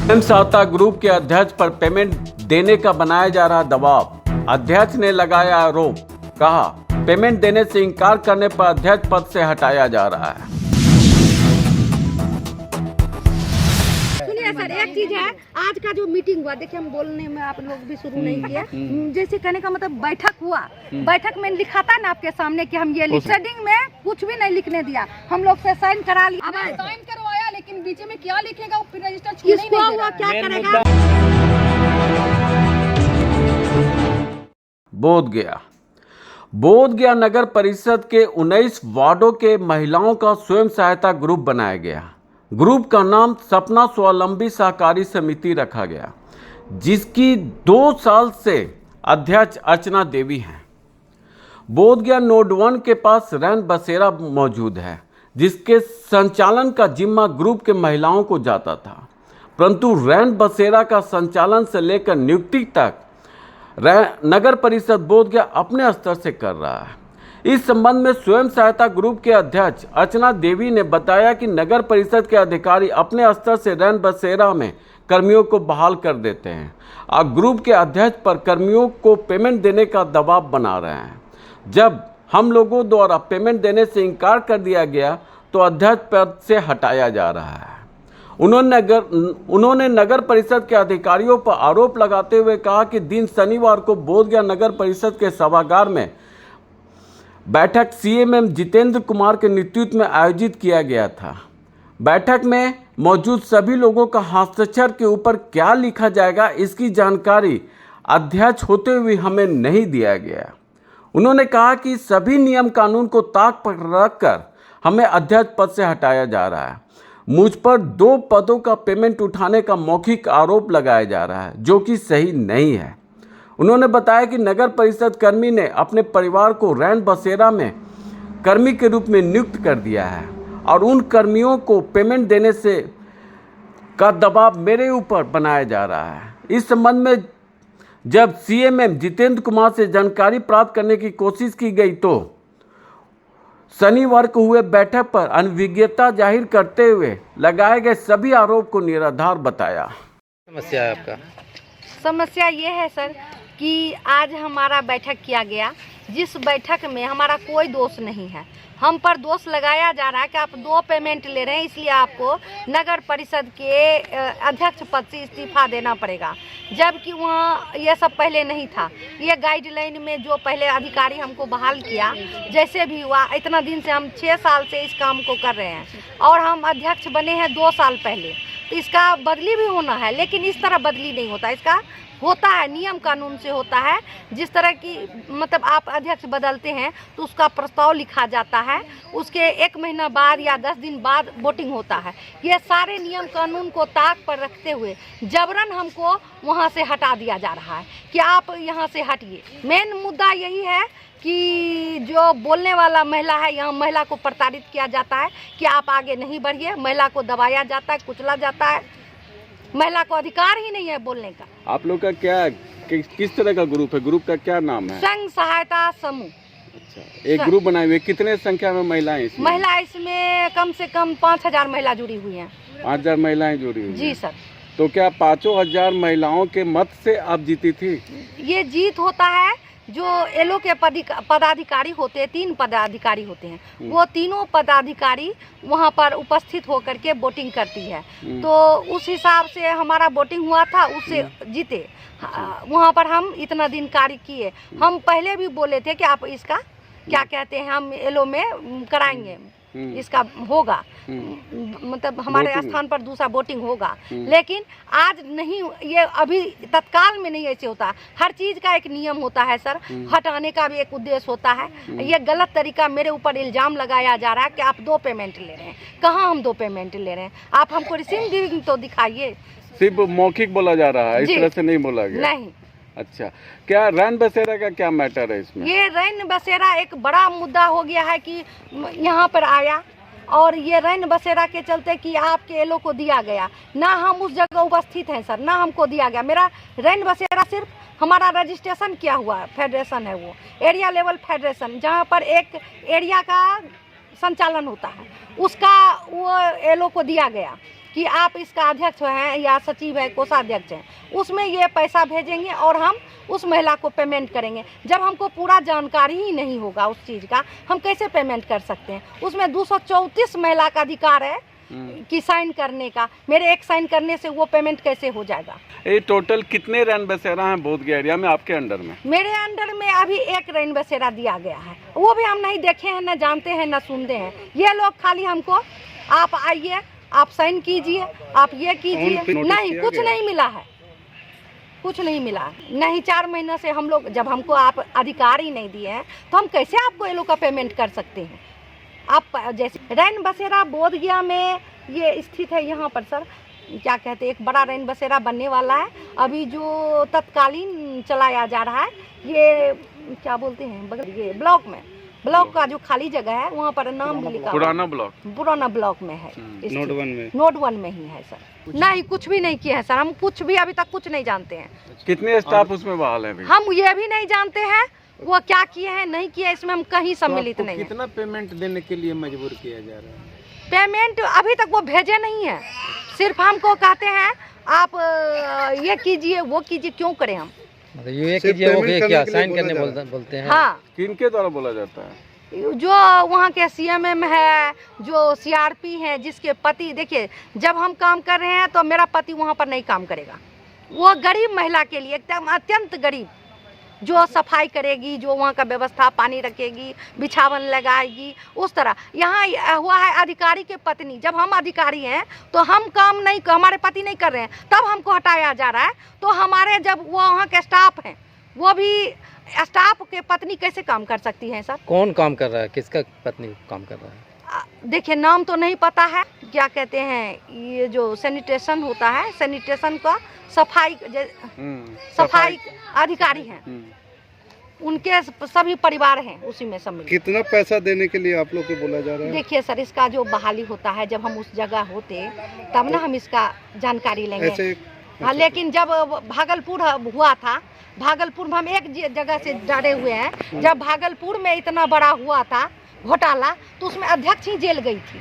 स्वयं सहायता ग्रुप के अध्यक्ष पर पेमेंट देने का बनाया जा रहा दबाव। अध्यक्ष ने लगाया आरोप, कहा पेमेंट देने से इनकार करने पर अध्यक्ष पद से हटाया जा रहा है। सुनिए सर, एक चीज है, आज का जो मीटिंग हुआ, देखिए हम बोलने में आप लोग भी शुरू नहीं किया, जैसे कहने का मतलब बैठक हुआ, बैठक में लिखा था ना आपके सामने कि हम ये सेटिंग में कुछ भी नहीं लिखने दिया, हम लोग से साइन करा लिया, साइन करवाया, लेकिन बीच में क्या लिखेगा वो फिर रजिस्टर छूने किसको नहीं दे हुआ रहा क्या करेगा। बोधगया नगर परिषद के 19 वार्डों के महिलाओं का स्वयं सहायता ग्रुप बनाया गया। ग्रुप का नाम सपना स्वावलंबी सहकारी समिति रखा गया, जिसकी 2 साल से अध्यक्ष अर्चना देवी हैं। बोधगया नोड 1 के पास रैन बसेरा मौजूद है, जिसके संचालन का जिम्मा ग्रुप के महिलाओं को जाता था, परंतु रैन बसेरा का संचालन से लेकर नियुक्ति तक नगर परिषद बोधगया अपने स्तर से कर रहा है। इस संबंध में स्वयं सहायता ग्रुप के अध्यक्ष अर्चना देवी ने बताया कि नगर परिषद के अधिकारी अपने स्तर से रैन बसेरा में कर्मियों को बहाल कर देते हैं और ग्रुप के अध्यक्ष पर कर्मियों को पेमेंट देने का दबाव बना रहे हैं। जब हम लोगों द्वारा पेमेंट देने से इनकार कर दिया गया तो अध्यक्ष पद से हटाया जा रहा है। उन्होंने नगर परिषद के अधिकारियों पर आरोप लगाते हुए कहा कि दिन शनिवार को बोधगया नगर परिषद के सभागार में बैठक सीएमएम जितेंद्र कुमार के नेतृत्व में आयोजित किया गया था। बैठक में मौजूद सभी लोगों का हस्ताक्षर के ऊपर क्या लिखा जाएगा, इसकी जानकारी अध्यक्ष होते हुए हमें नहीं दिया गया। उन्होंने कहा कि सभी नियम कानून को ताक पर रखकर हमें अध्यक्ष पद से हटाया जा रहा है। मुझ पर 2 पदों का पेमेंट उठाने का मौखिक आरोप लगाया जा रहा है, जो कि सही नहीं है। उन्होंने बताया कि नगर परिषद कर्मी ने अपने परिवार को रैन बसेरा में कर्मी के रूप में नियुक्त कर दिया है और उन कर्मियों को पेमेंट देने से का दबाव मेरे ऊपर बनाया जा रहा है। इस संबंध में जब सीएमएम जितेंद्र कुमार से जानकारी प्राप्त करने की कोशिश की गई तो शनिवार को हुए बैठक पर अनभिज्ञता जाहिर करते हुए लगाए गए सभी आरोप को निराधार बताया। समस्या है आपका? समस्या ये है सर कि आज हमारा बैठक किया गया, जिस बैठक में हमारा कोई दोष नहीं है, हम पर दोष लगाया जा रहा है कि आप 2 पेमेंट ले रहे हैं, इसलिए आपको नगर परिषद के अध्यक्ष पद से इस्तीफा देना पड़ेगा, जबकि वहाँ ये सब पहले नहीं था। ये गाइडलाइन में जो पहले अधिकारी हमको बहाल किया, जैसे भी हुआ, इतना दिन से हम 6 साल से इस काम को कर रहे हैं और हम अध्यक्ष बने हैं 2 साल पहले, तो इसका बदली भी होना है, लेकिन इस तरह बदली नहीं होता, इसका होता है नियम कानून से होता है। जिस तरह की मतलब आप अध्यक्ष बदलते हैं तो उसका प्रस्ताव लिखा जाता है, उसके 1 महीना बाद या 10 दिन बाद वोटिंग होता है। ये सारे नियम कानून को ताक पर रखते हुए जबरन हमको वहाँ से हटा दिया जा रहा है कि आप यहाँ से हटिए। मेन मुद्दा यही है कि जो बोलने वाला महिला है, यहाँ महिला को प्रताड़ित किया जाता है कि आप आगे नहीं बढ़िए, महिला को दबाया जाता है, कुचला जाता है, महिला को अधिकार ही नहीं है बोलने का। आप लोग का क्या किस तरह का ग्रुप है? ग्रुप का क्या नाम है? संघ सहायता समूह। अच्छा, एक ग्रुप बनाए हुए, कितने संख्या में महिलाएं इसमें? महिला इसमें कम से कम 5000 महिला जुड़ी हुई हैं। 5000 महिलाएं जुड़ी हुई जी हैं। सर। तो क्या 5000 महिलाओं के मत से आप जीती थी? ये जीत होता है जो एलो के पदाधिकारी होते हैं, 3 पदाधिकारी होते हैं, वो तीनों पदाधिकारी वहाँ पर उपस्थित होकर के वोटिंग करती है, तो उस हिसाब से हमारा वोटिंग हुआ था, उससे जीते। वहाँ पर हम इतना दिन कार्य किए। हम पहले भी बोले थे कि आप इसका क्या कहते हैं, हम एलो में कराएंगे, इसका होगा, मतलब हमारे स्थान पर दूसरा वोटिंग होगा, लेकिन आज नहीं, ये अभी तत्काल में नहीं ऐसे होता। हर चीज का एक नियम होता है सर, हटाने का भी एक उद्देश्य होता है। ये गलत तरीका मेरे ऊपर इल्जाम लगाया जा रहा है कि आप 2 पेमेंट ले रहे हैं। कहाँ हम 2 पेमेंट ले रहे हैं? आप हमको रिसीविंग तो दिखाइए। सिर्फ मौखिक बोला जा रहा है, इस तरह से नहीं बोला गया? नहीं। अच्छा, क्या रैन बसेरा का क्या मैटर है इसमें? ये रैन बसेरा एक बड़ा मुद्दा हो गया है कि यहाँ पर आया और ये रैन बसेरा के चलते कि आपके एलो को दिया गया ना, हम उस जगह उपस्थित हैं सर, ना हमको दिया गया। मेरा रैन बसेरा सिर्फ हमारा रजिस्ट्रेशन किया हुआ है, फेडरेशन है, वो एरिया लेवल फेडरेशन, जहाँ पर एक एरिया का संचालन होता है, उसका वो एलो को दिया गया। कि आप इसका अध्यक्ष हैं या सचिव है, कोषाध्यक्ष हैं, उसमें ये पैसा भेजेंगे और हम उस महिला को पेमेंट करेंगे। जब हमको पूरा जानकारी ही नहीं होगा उस चीज़ का, हम कैसे पेमेंट कर सकते हैं? उसमें 234 महिला का अधिकार है कि साइन करने का। मेरे एक साइन करने से वो पेमेंट कैसे हो जाएगा? ये टोटल कितने रैन बसेरा हैं बोधगया एरिया में आपके अंडर में? मेरे अंडर में अभी एक रैन बसेरा दिया गया है, वो भी हम नहीं देखे हैं, न जानते हैं, न सुनते हैं। ये लोग खाली हमको आप आइए, आप साइन कीजिए, आप ये कीजिए, नहीं कुछ नहीं मिला है, कुछ नहीं मिला। नहीं 4 महीने से हम लोग, जब हमको आप अधिकार ही नहीं दिए हैं तो हम कैसे आपको ये लोग का पेमेंट कर सकते हैं? आप जैसे रैन बसेरा बोधगया में ये स्थित है, यहाँ पर सर क्या कहते हैं, एक बड़ा रैन बसेरा बनने वाला है। अभी जो तत्कालीन चलाया जा रहा है, ये क्या बोलते हैं, बगल ये ब्लॉक में, ब्लॉक का जो खाली जगह है वहाँ पर नाम भी लिखा, पुराना ब्लॉक में है, नोड 1 में ही है सर। नहीं कुछ भी नहीं किया है सर, हम कुछ भी अभी तक कुछ नहीं जानते हैं। कितने स्टाफ उसमें बहाल है अभी? हम ये भी नहीं जानते हैं वो क्या किए हैं, नहीं किया, इसमें हम कहीं सम्मिलित नहीं है। कितना पेमेंट देने के लिए मजबूर किया जा रहा है? पेमेंट अभी तक वो भेजे नहीं है, सिर्फ हमको कहते हैं आप ये कीजिए वो कीजिए। क्यों करें हम? ये कीजिए वो क्या साइन करने बोलते हैं? हाँ, किनके द्वारा बोला जाता है? जो वहाँ के CMM है, जो CRP है, जिसके पति, देखिए जब हम काम कर रहे हैं तो मेरा पति वहाँ पर नहीं काम करेगा। वो गरीब महिला के लिए, एकदम अत्यंत गरीब, जो सफाई करेगी, जो वहाँ का व्यवस्था, पानी रखेगी, बिछावन लगाएगी, उस तरह। यहाँ हुआ है अधिकारी के पत्नी। जब हम अधिकारी हैं तो हम काम नहीं, हमारे पति नहीं कर रहे हैं, तब हमको हटाया जा रहा है। तो हमारे जब वो वहाँ के स्टाफ हैं, वो भी स्टाफ के पत्नी कैसे काम कर सकती हैं सर? कौन काम कर रहा है, किसका पत्नी काम कर रहा है? देखिए नाम तो नहीं पता है, क्या कहते हैं, ये जो सैनिटेशन होता है, सैनिटेशन का सफाई अधिकारी हैं, उनके सभी परिवार हैं उसी में सम्मिलित। कितना पैसा देने के लिए आप लोग को बोला जा रहा है? देखिए सर, इसका जो बहाली होता है, जब हम उस जगह होते तब ना हम इसका जानकारी लेंगे। हाँ, लेकिन जब भागलपुर हुआ था, भागलपुर में हम एक जगह से डरे हुए हैं। जब भागलपुर में इतना बड़ा हुआ था घोटाला, तो उसमें अध्यक्ष ही जेल गई थी।